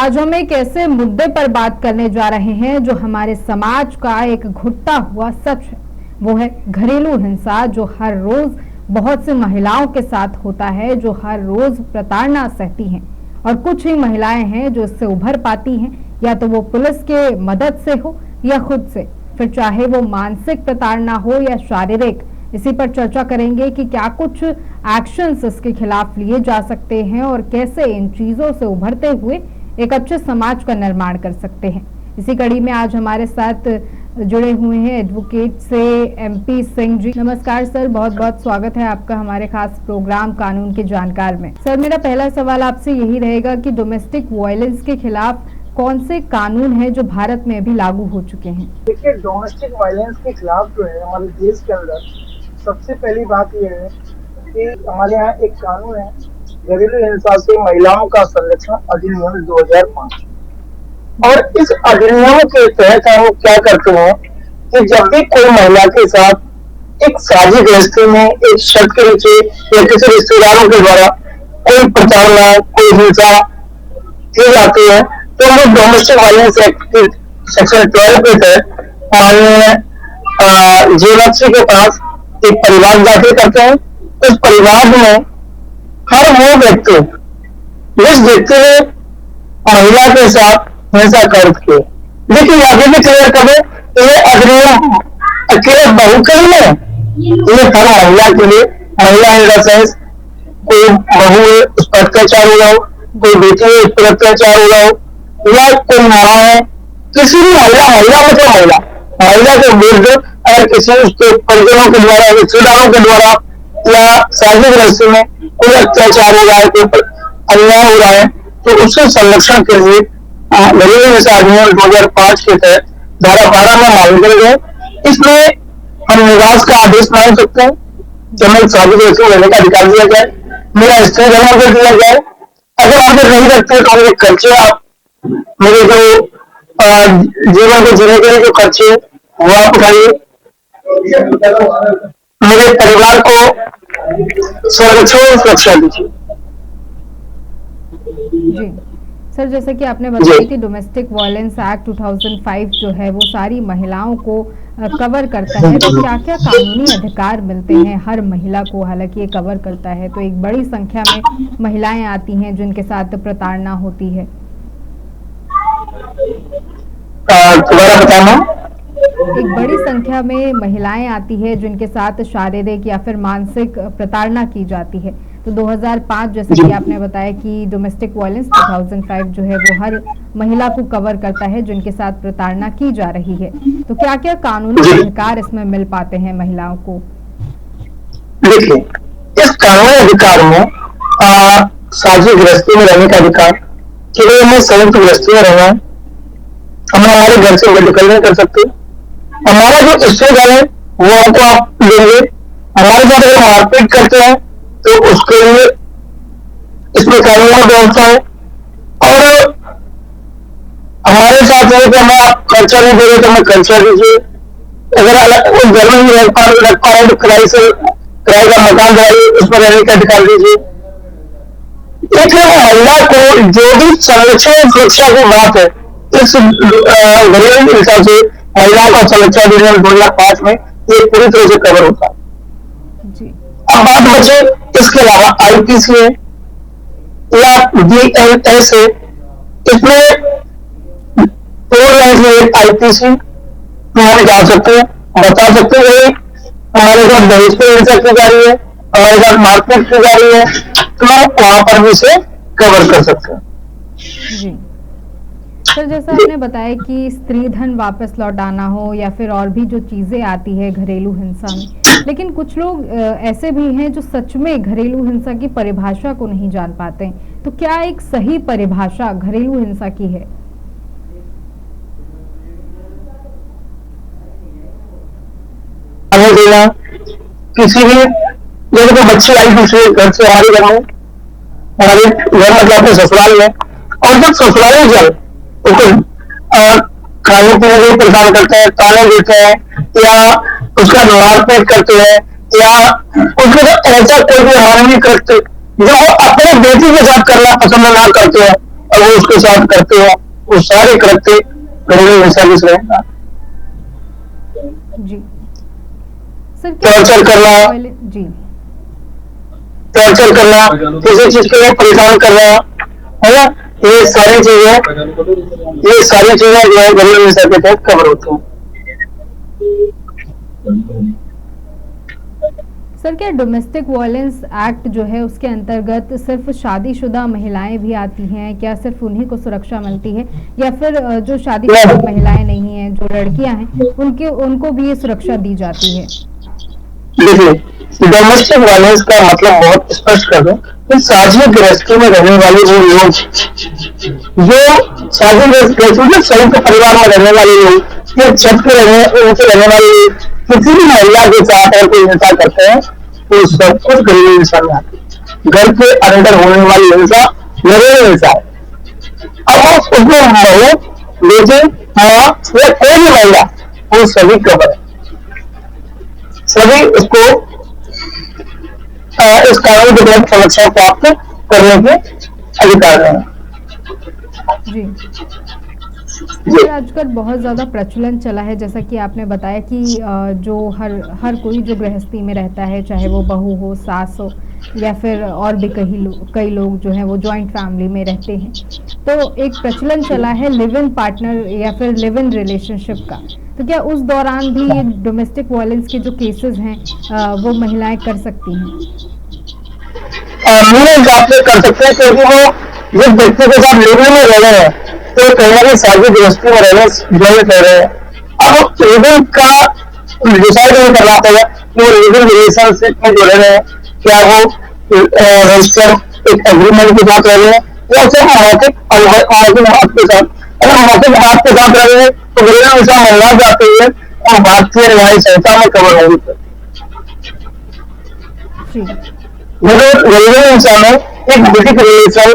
आज हम एक ऐसे मुद्दे पर बात करने जा रहे हैं जो हमारे समाज का एक घुटता हुआ सच है। वो है घरेलू हिंसा, जो हर रोज बहुत सी महिलाओं के साथ होता है, जो हर रोज प्रताड़ना सहती हैं। और कुछ ही महिलाएं हैं जो इससे उभर पाती हैं, या तो वो पुलिस के मदद से हो या खुद से, फिर चाहे वो मानसिक प्रताड़ना हो या शारीरिक। इसी पर चर्चा करेंगे कि क्या कुछ एक्शंस इसके खिलाफ लिए जा सकते हैं और कैसे इन चीजों से उभरते हुए एक अच्छे समाज का निर्माण कर सकते हैं। इसी कड़ी में आज हमारे साथ जुड़े हुए हैं एडवोकेट से MP सिंह जी। नमस्कार सर, बहुत बहुत स्वागत है आपका हमारे खास प्रोग्राम कानून के जानकार में। सर, मेरा पहला सवाल आपसे यही रहेगा कि डोमेस्टिक वायलेंस के खिलाफ कौन से कानून हैं जो भारत में अभी लागू हो चुके हैं? देखिए, डोमेस्टिक वायलेंस के खिलाफ जो है हमारे देश के अंदर सबसे पहली बात यह है कि हमारे यहाँ एक कानून है, घरेलू हिंसा से महिलाओं का संरक्षण अधिनियम 2005। और इस अधिनियम के तहत हम क्या करते हैं कि जब भी कोई महिला के साथ एक साझी गृहस्थी में एक शर्त के नीचे या किसी रिश्तेदारों के द्वारा कोई प्रताड़ना, कोई हिंसा की जाती है, तो हम डोमेस्टिक वायलेंस एक्ट के सेक्शन 12 के तहत माननीय जेलक्षी के पास एक परिवार दाखिल करते हैं। उस परिवार में हर वो व्यक्ति जिस व्यक्ति ने महिला के साथ हिंसा कर के, लेकिन आगे भी क्लियर कर दे, ये अधिनियम अकेले बहू के लिए ये हर महिला के लिए, महिला इन द सेंस कोई बहू है उस पर अत्याचार हो रहा हो, कोई बेटी है उस पर अत्याचार हो रहा हो, या कोई माँ है, किसी भी महिला मतलब महिला के विरुद्ध अगर किसी उसके परिजनों के द्वारा, रिश्तेदारों के द्वारा या सार्वजनिक रस्ते में कोई अत्याचार हो रहा है, कोई अन्याय हो रहा है, तो उसके संरक्षण के लिए घरेलू हिंसा अधिनियम 2005 के तहत धारा 12 में मांग करे गए। इसमें हम निवास का आदेश मांग सकते हैं, जमीन सार्वजनिक रस्ते में रहने का अधिकार दिया जाए, मेरा स्त्री जमा कर दिया जाए। अगर आप नहीं रखते तो मेरे खर्चे, आप मेरे जो जीवन को जीने के लिए जो खर्चे वो आप उठाइए, मेरे परिवार को संरक्षण सुरक्षा दीजिए। जी सर, जैसे कि आपने बताया कि डोमेस्टिक वायलेंस एक्ट 2005 जो है वो सारी महिलाओं को कवर करता है, तो क्या क्या कानूनी अधिकार मिलते हैं हर महिला को? हालांकि ये कवर करता है तो एक बड़ी संख्या में महिलाएं आती हैं जिनके साथ प्रताड़ना होती है। दोबारा बताना। एक बड़ी संख्या में महिलाएं आती है जिनके साथ शारीरिक या फिर मानसिक प्रताड़ना की जाती है। तो 2005 जैसे कि आपने बताया कि डोमेस्टिक वायलेंस 2005 जो है वो हर महिला को कवर करता है जिनके साथ प्रताड़ना की जा रही है। तो क्या क्या कानूनी अधिकार इसमें मिल पाते हैं महिलाओं को? देखिए, इस कानूनी अधिकार में साझी गृहस्थी में रहने का अधिकार, केवल हमें संयुक्त गृहस्थी में रहना है, हम हमारे घर से मेडिकल नहीं कर सकते, हमारा जो रिश्तेदार है वो हमको आप लेंगे, हमारे साथ अगर मारपीट करते हैं तो उसके लिए इसमें कानूनी व्यवस्था है। और हमारे साथ है कि हमें आप खर्चा नहीं दे रहे तो हमें खर्चा दीजिए, अगर उस घर में नहीं रह पा रहे तो किराए का मकान दिलाइए, उस पर रहने का अधिकार दीजिए। एक महिला को जो भी संरक्षण सुरक्षा की बात है, इस घरेलू हिंसा से महिलाओं का संरक्षण अधिनियम 2005 में ये पूरी तरह से कवर होता है। अब बात बचे इसके अलावा IPC है या BNS है, इसमें 4 लाइन में IPC हम जा सकते हैं, बता सकते हैं हमारे साथ दहेज पर हिंसा की जा रही है, हमारे साथ मारपीट की जा रही है, तो हम वहां पर भी इसे कवर कर सकते हैं। जी सर, जैसा आपने बताया कि स्त्री धन वापस लौटाना हो या फिर और भी जो चीजें आती है घरेलू हिंसा में, लेकिन कुछ लोग ऐसे भी हैं जो सच में घरेलू हिंसा की परिभाषा को नहीं जान पाते हैं। तो क्या एक सही परिभाषा घरेलू हिंसा की है? देना किसी भी, जैसे कोई बच्ची आई दूसरे घर से हमारे घर में, हमारे घर मतलब अपने ससुराल में, और जब ससुराल में जाए उसको खाने पीने को परेशान करते हैं, ताने देते हैं, या उसका मारपीट करते हैं, या उसके साथ ऐसा कोई भी हमारे नहीं करते जो वो अपने बेटी के साथ करना पसंद ना करते हैं, और वो उसके साथ करते हो, वो सारे कृत्य घरेलू हिंसा की श्रेणी में। जी सर, क्या टॉर्चर करना, जी टॉर्चर करना, किसी चीज के लिए परेशान करना, है ना, ये सारी चीजें जो है घरेलू हिंसा के तहत कवर होती हैं। सर, क्या डोमेस्टिक वायलेंस एक्ट जो है उसके अंतर्गत सिर्फ शादीशुदा महिलाएं भी आती हैं? क्या सिर्फ उन्हीं को सुरक्षा मिलती है, या फिर जो शादीशुदा महिलाएं नहीं हैं, जो लड़कियां हैं, उनको भी ये सुरक्षा दी जाती है? देखिए, डोमेस्टिक वायलेंस का मतलब बहुत स्पष्ट कर दूं कि साझी गृहस्थी में रहने वाले वो लोग, जो साझी गृहस्थी में संयुक्त परिवार में रहने वाले लोग, या छत पे रहने वाले लोग किसी भी महिला के साथ अगर कोई हिंसा करते हैं तो सब कुछ घरेलू हिंसा में आती है। घर के अंदर होने वाली हिंसा घरेलू हिंसा है। अब उसमें बहू, बेटी, माँ या कोई भी महिला, वो सभी कवर है, सभी इसको इस कानून के तहत सुरक्षा प्राप्त करने के अधिकार हैं। जी, आजकल बहुत ज़्यादा प्रचलन चला है, जैसा कि आपने बताया कि जो हर कोई जो गृहस्थी में रहता है, चाहे वो बहू हो, सास हो, या फिर और भी कई लोग जो हैं वो जॉइंट फैमिली में रहते हैं, तो एक प्रचलन चला है लिव इन पार्टनर या फिर लिव इन रिलेशनशिप का। तो क्या उस दौरान भी ये डोमेस्टिक वायलेंस के जो केसेस हैं वो महिलाएं कर सकती हैं? कर सकते हैं, क्योंकि वो जिस व्यक्ति के साथ लिव इन में रह रहे हैं तो कहीं ना कहीं साझी गृहस्थी में रहने ज्वाइन कर रहे हैं। अब लिव इन का डिसाइड नहीं करना पड़ेगा कि वो लिव इन रिलेशनशिप में जो रह रहे हैं, क्या वो रजिस्टर एक एग्रीमेंट के साथ रह रहे हैं या सिर्फ मौखिक हाथ के साथ। अगर मौखिक हाथ के साथ रह रहे हैं तो घरेलू हिंसा महिला जाती है और भारतीय न्याय संहिता में कवर होगी। घरेलू हिंसा में एक विधिक रिलेशन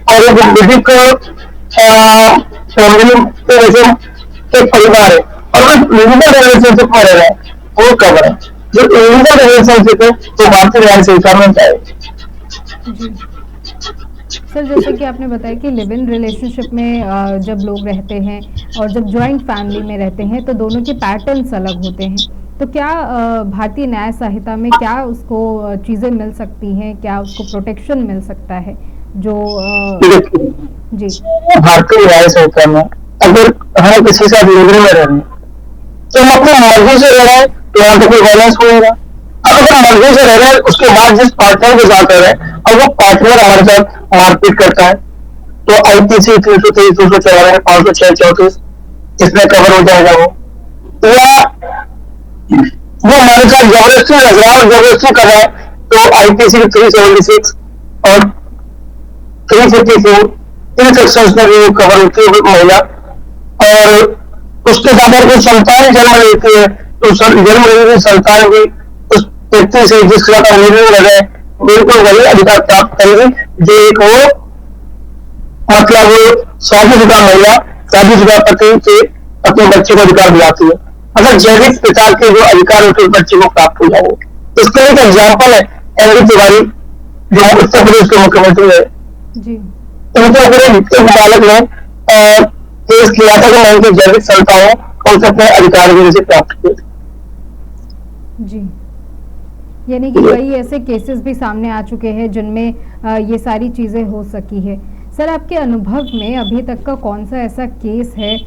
और एक विधिक फैमिली एक परिवार है, और लीगल रिलेशनशिप में रह रहे हैं वो कवर है। जो इलीगल रिलेशनशिप है तो भारतीय न्याय संहिता में जाएगी। सर, जैसे कि आपने बताया कि लिव इन रिलेशनशिप में जब लोग रहते हैं और जब जॉइंट फैमिली में रहते हैं तो दोनों के पैटर्न्स अलग होते हैं, तो क्या भारतीय न्याय संहिता में क्या उसको चीज़ें मिल सकती हैं, क्या उसको प्रोटेक्शन मिल सकता है? जो जी, भारतीय न्याय संहिता में अगर हम किसी से लिव में रह रहे हैं तो हम अपनी मर्जी से रह रहे हैं तो यहाँ तो कोई वायलेंस होगा। अब अगर मर्जी से रह रहे हैं, उसके बाद जिस पार्टनर के साथ रह रहे हैं और वो पार्टनर हमारे साथ मारपीट करता है तो IPC 330, 354, 506, 34 इसमें कवर हो जाएगा। या वो हमारे साथ जबरदस्ती लग रहा है और जबरदस्ती कर रहा है तो IPC 376 और 354 इन सेक्शंस में भी कवर होती है महिला। और उसके साथ अगर कोई संतान जन्म लेती है तो जन्म लेने संतान भी उस व्यक्ति से जिसके साथ लिविंग लगे बिल्कुल वही अधिकार प्राप्त करेगी जो एक वो मतलब शादीशुदा महिला शादीशुदा पति से अपने बच्चे को अधिकार दिलाती है। अगर जैविक पिता के जो अधिकार होते हैं बच्चे को प्राप्त हो जाए। इसका एक एग्जाम्पल है एमडी तिवारी जो उत्तर प्रदेश के मुख्यमंत्री है। उनके ऊपर अदालत ने केस किया था कि उनकी जैविक संतानों को अपने अधिकार से प्राप्त किए। जी, यानी कि कई ऐसे केसेस भी सामने आ चुके हैं जिनमें ये सारी चीज़ें हो सकी है। सर, आपके अनुभव में अभी तक का कौन सा ऐसा केस है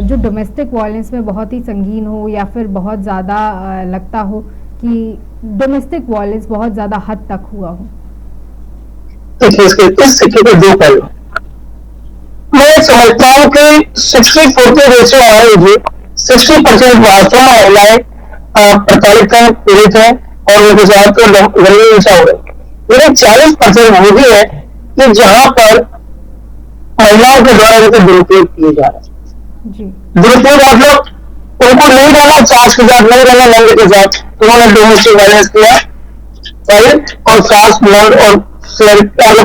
जो डोमेस्टिक वायलेंस में बहुत ही संगीन हो या फिर बहुत ज़्यादा लगता हो कि डोमेस्टिक वायलेंस बहुत ज़्यादा हद तक हुआ हो? इस सिक्के के दो पहलू। मैं समझता हूँ कि 60-40 रेशो मान लीजिए 60% वास्तव में महिलाएं प्रताड़ित हैं, पीड़ित हैं और उनके साथ घरेलू हिंसा हो रही है। 40% वो भी है कि जहां पर महिलाओं के द्वारा उनके दुरुपयोग किए जा रहे हैं। दुरुपयोग मतलब उनको नहीं रहना सास के साथ, नहीं रहना नंद के साथ, तो उन्होंने डोमेस्टिक वायलेंस किया और सास नंद और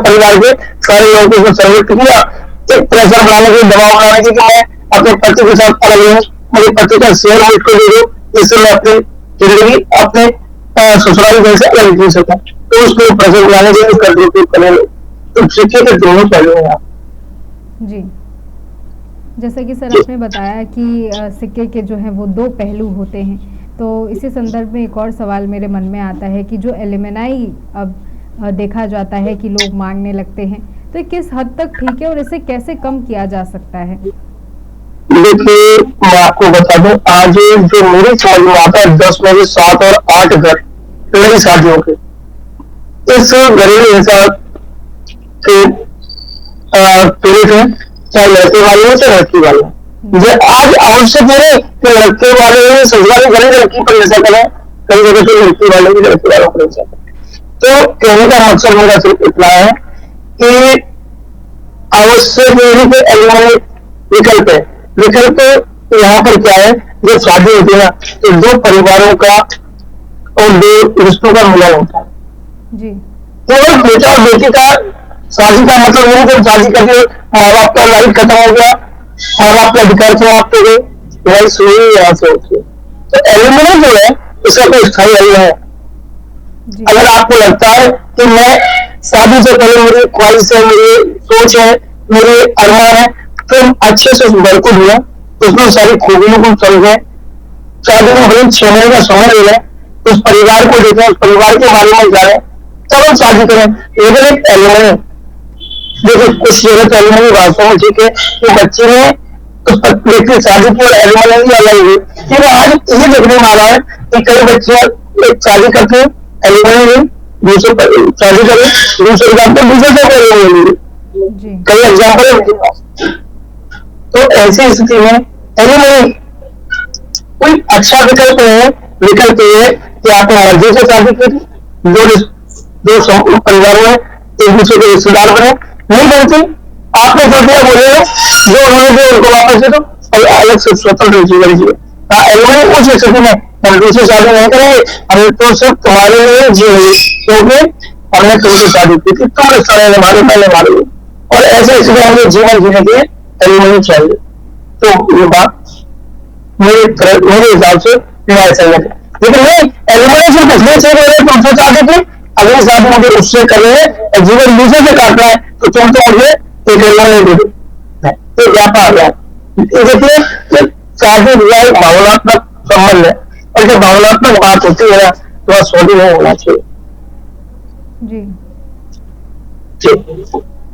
परिवार के सारे लोगों को संयुक्त किया, एक प्रेशर बनाने की, दबाव बनाने की कि मैं अपने पति के साथ अलग हूँ, मेरे पति का शेयर मुझको दे दो जिससे मैं अपनी जिंदगी अपने ससुराल घर से अलग जी सकूं। तो उसको प्रेशर बनाने के लिए उसका दुरुपयोग करने लगे। तो सिक्के के दोनों पहलू हैं। जी, जैसा कि सर आपने बताया कि सिक्के के जो हैं वो दो पहलू होते हैं, तो इसी संदर्भ में एक और सवाल मेरे मन में आता है कि जो एलिमनाई अब देखा जाता है कि लोग मांगने लगते हैं, तो ये किस हद तक ठीक है और इसे कैसे कम किया जा सकता है? देखिए, मैं आपको बता दूं, आज जो मेरी समझ में आता है 10 में से 7 और 8 घर मेरी शादियों के इस घरेलू हिंसा के पीड़ित हैं, चाहे लड़के वाले हो चाहे लड़की वाले हो। ये आज आवश्यक है कि लड़के वाले ससुराल में घरे लड़की पर हिंसा करें, कई जगह पे लड़की वाले भी लड़के वालों पर हिंसा करें। तो कहने का मकसद मेरा सिर्फ इतना है कि आवश्यक नहीं कि एलिमनी विकल्प है। विकल्प यहाँ पर क्या है, जब शादी होती है ना तो दो परिवारों का और दो रिश्तों का मिलन होता है। जी, केवल बेटा और बेटी का शादी का मतलब नहीं जब शादी करके माँ बाप का लाइफ खत्म हो गया, माँ बाप का अधिकार समाप्त हो गए, लाइफ शुरू यहाँ से होती है। तो एलिमनी जो है इसका कोई स्थायी हल है। जी, अगर आपको लगता है कि मैं शादी से पहले मेरी ख्वाहिश है, मेरी सोच है, मेरे अरमान है, तो अच्छे से उस घर को ढूंढा, उसमें सारी खूबियों को समझे, शादी में भले 6 महीने का समय ले लें, उस परिवार को देखें, उस परिवार के बारे में जाने, तब हम शादी करें। लेकिन एक एलिमनी, देखो कुछ जगह तो एलिमनी वास्तव में ठीक है कि बच्चे ने उस व्यक्ति की शादी की और एलिमनी नहीं अलग हुई, लेकिन आज ये देखने में आ रहा है कि कई बच्चे एक शादी करते हैं एलिमनी नहीं, दूसरे शादी करें, दूसरे एग्जाम्पल दूसरे से एलिमनी, जी, कई एग्जाम्पल है उनके पास। तो ऐसी स्थिति में एलिमनी कोई अच्छा विकल्प नहीं है। विकल्प ये है कि आपने मर्जी से शादी की, दो परिवारों में एक दूसरे के रिश्तेदार बने, नहीं बनती, आपने जो दिया बोले जो उन्होंने दिया उनको वापस दे दो और अलग से स्वतंत्र जीवन जिए। एलिमनी उस स्थिति में हम दूसरी शादी नहीं करेंगे, हम तो सिर्फ तुम्हारे लिए जिएंगे क्योंकि हमने तुमसे शादी की थी, तुम रिश्ता हमारे पहले मारे, और ऐसे स्थिति हमें जीवन जीने के लिए एलिमनी चाहिए। तो ये बात मेरे हिसाब से न्याय संगत है। लेकिन नहीं, एलिमनी सिर्फ इसलिए चाहिए रहे तुमसे शादी की, अगली शादी मुझे उससे कर रहे और जीवन दूसरे से काटना है, तो तुम तो मुझे एक एलिमनी दे दो, तो व्यापार है। देखिए शादी विवाह एक भावनात्मक संबंध है, और जब भावनात्मक बात होती है ना तो सौदी नहीं होना चाहिए। जी। जी।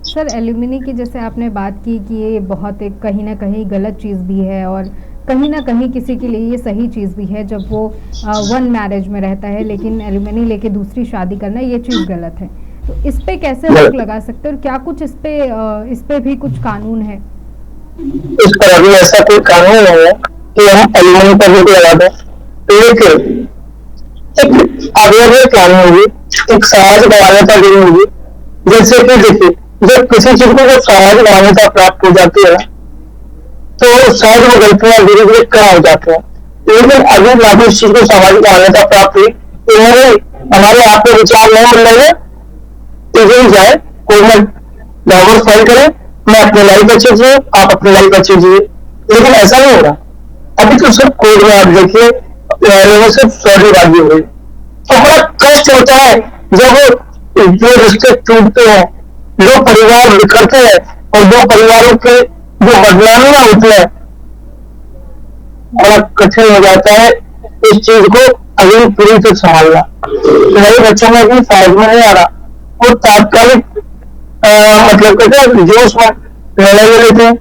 सर एल्यूमिनी की जैसे आपने बात की कि ये बहुत एक कहीं ना कहीं गलत चीज़ भी है और कहीं ना कहीं किसी के लिए ये सही चीज़ भी है जब वो वन मैरिज में रहता है, लेकिन एल्यूमिनी लेके दूसरी शादी करना ये चीज़ गलत है। तो इस पे कैसे रोक लगा सकते हैं और क्या कुछ इस पे भी कुछ कानून है? इस पर अभी ऐसा कोई कानून नहीं है कि हम एल्यूमिनी पर रोक लगा दें, लेकिन एक अवेयर कानून होगी, एक समाज मान्यता देनी होगी। जैसे कि देखिए, जब किसी चीज को जब सामाजिक मान्यता प्राप्त हो जाती है तो शायद वो गलतियां धीरे धीरे कम हो जाती हैं। लेकिन अभी लागू इस चीज को सामाजिक मान्यता प्राप्त हुई, इन्होंने हमारे आप के विचार नहीं मिल रहे हैं, तो जाए कोई मैं डाइवोर्स फाइल करें, मैं अपनी लाइफ अच्छे जिए, आप अपनी लाइफ अच्छे जिए। लेकिन ऐसा नहीं हो रहा। अभी तो सिर्फ कोर्ट में आप देखिए सिर्फ सौदेबाजी हो गई, तो बड़ा कष्ट होता है जब जो रिश्ते टूटते हैं, दो परिवार बिखरते हैं और दो परिवारों के जो बदनामियां होती है, बड़ा कठिन हो जाता है इस चीज को अगली पीढ़ी तक संभालना। मेरे बच्चों में भी समझ में नहीं आ रहा, वो तात्कालिक मतलब कहते हैं जोश में निर्णय ले लेते हैं,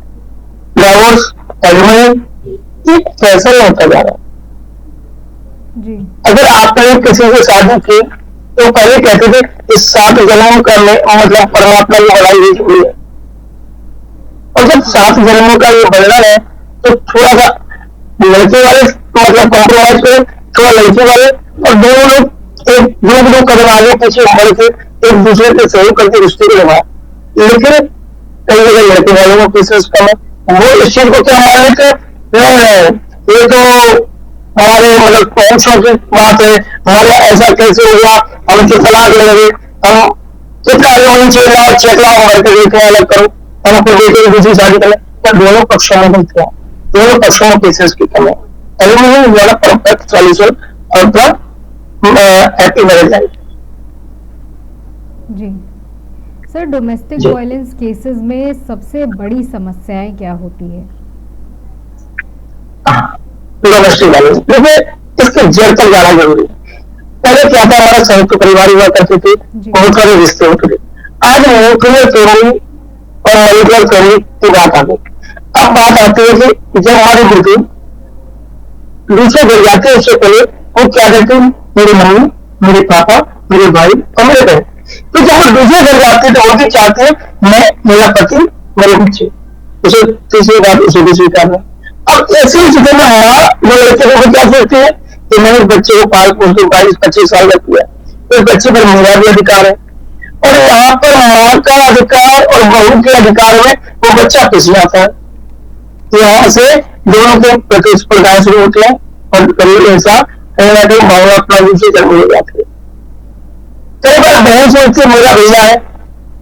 डाइवोर्स एग्रीमेंट कैसा नहीं होता जा रहा। जी। अगर आपने किसी से शादी की तो पहले कहते थे इस 7 जन्मों का मतलब परमात्मा की भलाई हुई हुई है, और जब 7 जन्मों का ये बंधन है तो थोड़ा सा लड़के वाले मतलब कॉम्प्रोमाइज करें, थोड़ा लड़के वाले, और दोनों लोग एक दो कदम आगे पीछे बढ़ के एक दूसरे के सहयोग करके रिश्ते को निभाए। लेकिन कई जगह लड़के वालों को केसेस कम है, वो इस चीज को क्या मान लेते हैं, ये तो हमारे मतलब पहुंचों की बात है, हमारे ऐसा कैसे हुआ, हम तो तलाक लेंगे, हम कितना होनी चाहिए और 6 लाख भर के देखे अलग करो, हम अपने बेटे की दूसरी शादी करें, तो दोनों पक्षों में मिलते हैं, दोनों पक्षों में केसेस की कम है। एल्यूमिनियम वाला परफेक्ट सॉल्यूशन और हैप्पी मैरिज लाइफ। जी सर, डोमेस्टिक जी वायलेंस केसेस में सबसे बड़ी समस्याएं क्या होती है? डोमेस्टिक वायलेंस देखिए, इसके जड़ तक जाना जरूरी है। पहले क्या था, हमारा संयुक्त परिवार हुआ करते थे, जी बहुत सारे रिश्ते होते थे। आज न्यूक्लियर फैमिली और मॉलिकुलर फैमिली की बात आ गई। अब बात आती है कि जब हमारी बेटी दूसरे घर जाते हैं, उससे पहले वो क्या कहते हैं, मेरी मम्मी, मेरे पापा, मेरे भाई और मेरे बहन। तो जब वो दूसरे घर जाते हैं तो वो भी चाहते हैं मैं, मेरा पति, मेरे बच्चे, उसे तीसरी बात उसे भी स्वीकारना। अब ऐसी स्थिति में माँ वो लड़के को क्या सोचती है कि मैंने इस बच्चे को पाल पोस के 22-25 साल का किया, इस बच्चे पर मेरा भी अधिकार है। और यहाँ पर माँ का अधिकार और बहू के अधिकार में वो बच्चा पिस जाता है। तो यहाँ से दोनों के प्रतिस्पर्धाएं शुरू होती है और करीब ऐसा कहीं ना कहीं भावनात्मक रूप से जन्म हो जाती है। कई बार बहन सोचती है मेरा भैया है,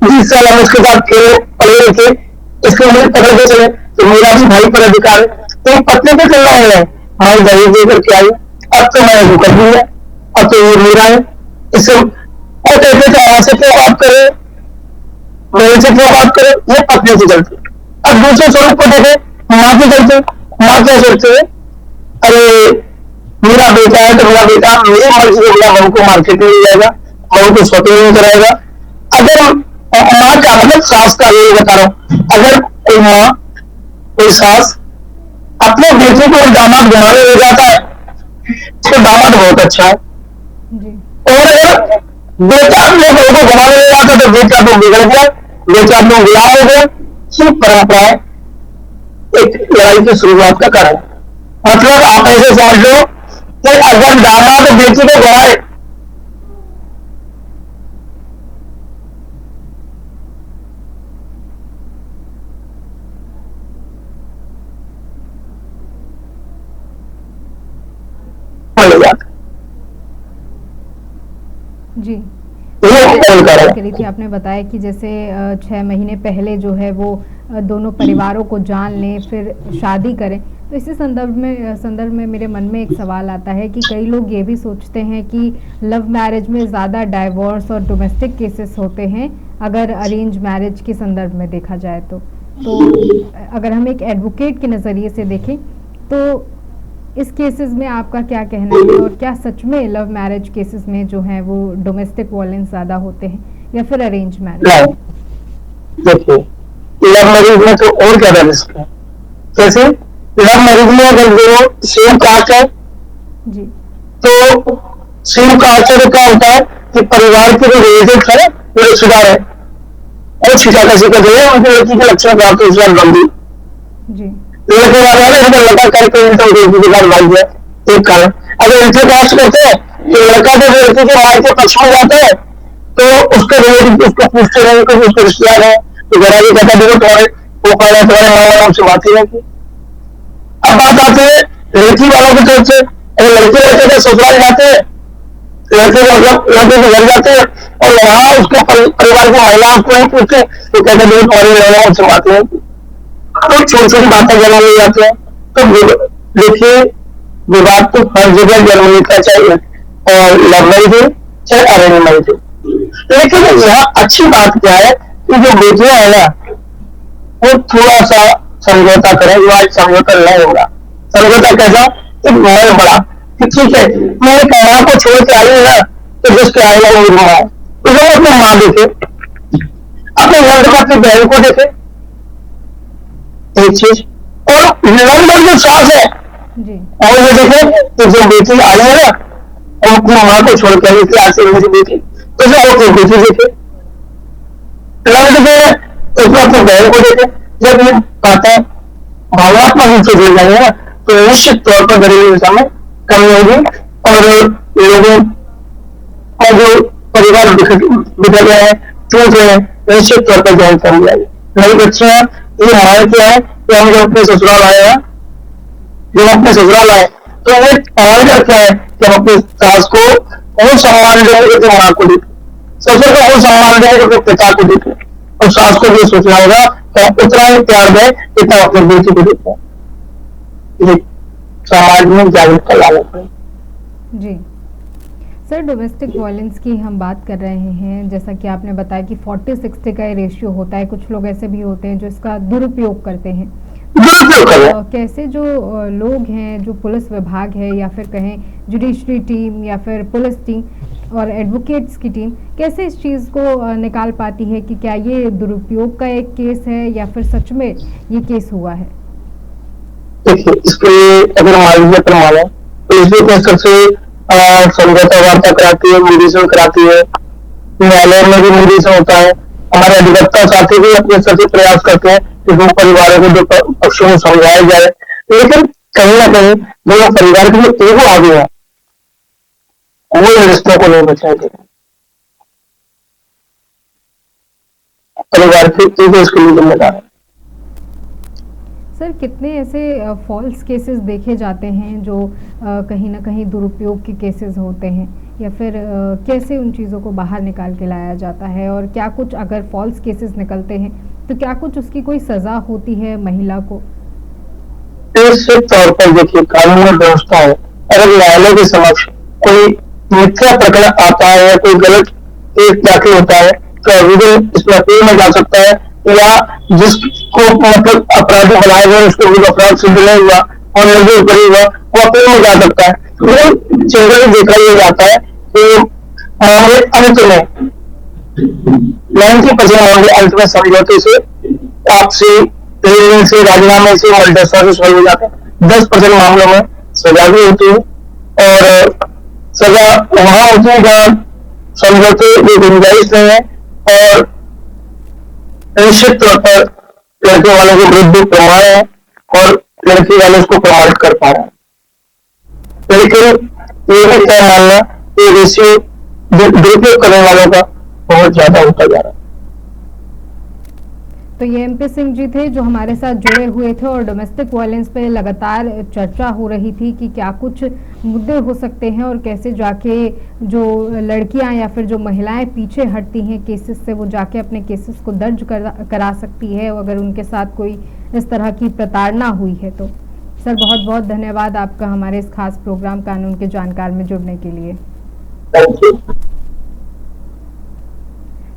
20 साल हम उसके साथ खेले पढ़े लिखे, इसको मुझे पकड़ के चले तो मेरा भी भाई पर अधिकार है। तो पत्नी पे चलना है, हमारी दहेज देकर के आई, अब तो मैं इसको कर दिया, अब तो ये मेरा है। इससे और कहते थे यहाँ से क्यों बात करे, मेरे से क्यों बात करे, ये पत्नी से चलती। अब दूसरे स्वरूप को देखे, माँ की चलती। माँ क्या सोचती है, अरे मेरा बेटा है तो मेरा बेटा मेरी मर्जी से मेरा बहू को मार्केट में ले जाएगा, बहू को शॉपिंग नहीं कराएगा। अगर माँ का मतलब सास का ये बता रहा हूँ, अगर कोई माँ कोई सास अपने बेटे को दामाद घुमाने ले जाता है तो दामाद बहुत अच्छा है। जी और अगर बेटा अपने बहू को घुमाने ले जाता तो बेटा तो बिगड़ गया, बेटा तो गुलाम हो गया। ये परंपराएं एक लड़ाई की शुरुआत का कारण। मतलब आप ऐसे समझ लो कि अगर दामाद बेटी को घुमाए ले जाता, जी ये बात कारण करी थी आपने, बताया कि जैसे 6 महीने पहले जो है वो दोनों परिवारों को जान लें फिर शादी करें। तो इसी संदर्भ में मेरे मन में एक सवाल आता है कि कई लोग ये भी सोचते हैं कि लव मैरिज में ज़्यादा डाइवोर्स और डोमेस्टिक केसेस होते हैं अगर अरेंज मैरिज के संदर्भ में देखा जाए तो अगर हम एक एडवोकेट के नज़रिए से देखें तो इस केसेस में आपका क्या कहना है, और क्या सच में लव मैरिज केसेस में जो है वो डोमेस्टिक वायलेंस ज़्यादा होते हैं या फिर अरेंज मैरिज? नहीं, देखिए लव मैरिज में तो और ज्यादा रिस्क है। जैसे लव मैरिज में अगर जो सेम कास्ट है जी तो सेम कास्ट है तो क्या होता है कि परिवार के जो रिलेटिव है वो रिश्तेदार है और छिटा कैसे कर रहे हैं, उनके लड़की के लक्षण प्राप्त हो जाए बंदी जी लड़के वाले अगर लड़का करके उनका लड़की के साथ भाग जाए, एक कारण। अगर इंटर कास्ट करते हैं तो लड़का जब लड़की के माँ के पक्ष में जाता है तो उसके रिलेटिव उसको पूछते रहेंगे कि उसके रिश्तेदार है तो जरा भी कहता देखो तुम्हारे वो कह रहे तुम्हारे माँ बाप से बात ही रहती। अब बात आती है लड़की वालों की तरफ से, अगर लड़के लड़के के ससुराल जाते हैं, लड़के मतलब लड़के के घर जाते हैं और वहां उसके परिवार की महिलाओं को नहीं पूछते तो कहते देखो तुम्हारे माँ बाप से बात रहती। तो छोटी छोटी बातें जन्म ले जाते हैं। तो देखिए विवाद तो हर जगह जन्म लेना चाहिए, और लव मैरिज हो चाहे अरेंज मैरिज हो। लेकिन यहाँ अच्छी बात क्या है कि जो बेटियां है ना वो थोड़ा सा समझौता करें, जो आज समझौता नहीं होगा। समझौता कैसा, एक मन बड़ा कि ठीक है मैंने कहा को छोड़ के आई है ना तो जिसके आएगा वो घुमा है, तो जब अपनी माँ देखे, अपने घर में अपनी बहन को देखे, एक चीज। और नंबर जो सास है जी और ये देखे तो जो बेटी आई है ना और अपनी माँ को छोड़ कर इसलिए आज से मेरी बेटी तो जो अपनी बेटी देखे, देखे उसमें अपनी बहन को देखे। जब ये बातें भावनात्मक रूप से जुड़ जाएंगे ना तो निश्चित तौर पर घरेलू हिंसा में कमी होगी और लोगों का जो परिवार बिखर गए हैं, टूट रहे हैं, निश्चित तौर पर जान कम जाएगी। नई बच्चियां ये हमारे क्या है कि हम जब अपने ससुराल आए हैं, जब अपने ससुराल आए तो ये हमारे क्या है कि हम अपनी सास को और सम्मान देंगे तो माँ को देते, ससुर को और सम्मान देंगे तो पिता को देते, और सास को भी सोचना होगा कि हम उतना ही प्यार दें जितना अपने बेटी को देते हैं। ये समाज में जागरूकता लाना पड़ेगा। जी सर, डोमेस्टिक वायलेंस की हम बात कर रहे हैं, जैसा कि आपने बताया कि 40-60 का ये रेशियो होता है। कुछ लोग ऐसे भी होते हैं जो इसका दुरुपयोग करते हैं। दुरुपयोग कर रहे हैं। कैसे जो लोग हैं, जो पुलिस विभाग है या फिर कहें जुडिशरी टीम या फिर पुलिस टीम और एडवोकेट्स की टीम, कैसे इस चीज़ को निकाल पाती है कि क्या ये दुरुपयोग का एक केस है या फिर सच में ये केस हुआ है? देखिए, इसके लिए अगर मालूम प्रमाण है तो इसमें क्या सबसे समझौता वार्ता कराती है, मीडिएशन कराती है, न्यायालय में भी मीडिएशन होता है। हमारे अधिवक्ता साथी भी अपने सभी प्रयास करते हैं कि दो परिवारों को दो पक्षों को समझाया जाए, लेकिन कहीं ना कहीं दोनों परिवार के जो ईगो आ गया वो इन रिश्तों को नहीं बचाएंगे। परिवार के ईगो इसके लिए जिम्मेदार है। सर, कितने ऐसे फॉल्स केसेस देखे जाते हैं जो कहीं ना कहीं दुरुपयोग के केसेस होते हैं, या फिर कैसे उन चीज़ों को बाहर निकाल के लाया जाता है? और क्या कुछ अगर फॉल्स केसेस निकलते हैं तो क्या कुछ उसकी कोई सज़ा होती है महिला को? निश्चित तौर पर देखिए, कानून और व्यवस्था है। अगर न्यायालय के समक्ष कोई मिथ्या प्रकरण आता है या कोई गलत केस दाखिल होता है तो आवेदन इसमें अपील में जा सकता है, या जिसको मतलब अपराधी बनाया गया उसको भी अपराध सिद्ध नहीं हुआ और निर्दोष बरी हुआ वो अपील में जा सकता है। तो जनरली देखा यह जाता है कि मामले अंत में 90% मामले अंत में समझौते से, आपसी से, राजीनामे से, मल्टीस्टर से सॉल्व हो जाते हैं। 10% मामलों में सजा भी होती है और सजा वहां होती है जहां समझौते की गुंजाइश नहीं है और निश्चित तौर पर लड़के वालों के विरुद्ध प्रमाण है और लड़की वाले उसको प्रमाणित कर पा रहे हैं। लेकिन ये भी तय मानना कि रेशियो दुरुपयोग करने वालों का बहुत ज्यादा होता जा रहा है। तो ये MP सिंह जी थे जो हमारे साथ जुड़े हुए थे और डोमेस्टिक वायलेंस पे लगातार चर्चा हो रही थी कि क्या कुछ मुद्दे हो सकते हैं और कैसे जाके जो लड़कियां या फिर जो महिलाएं पीछे हटती हैं केसेस से, वो जाके अपने केसेस को दर्ज करा सकती है अगर उनके साथ कोई इस तरह की प्रताड़ना हुई है तो। सर, बहुत बहुत धन्यवाद आपका हमारे इस खास प्रोग्राम कानून के जानकार में जुड़ने के लिए।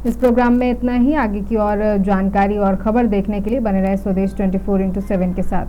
इस प्रोग्राम में इतना ही। आगे की और जानकारी और खबर देखने के लिए बने रहे स्वदेश 24x7 के साथ।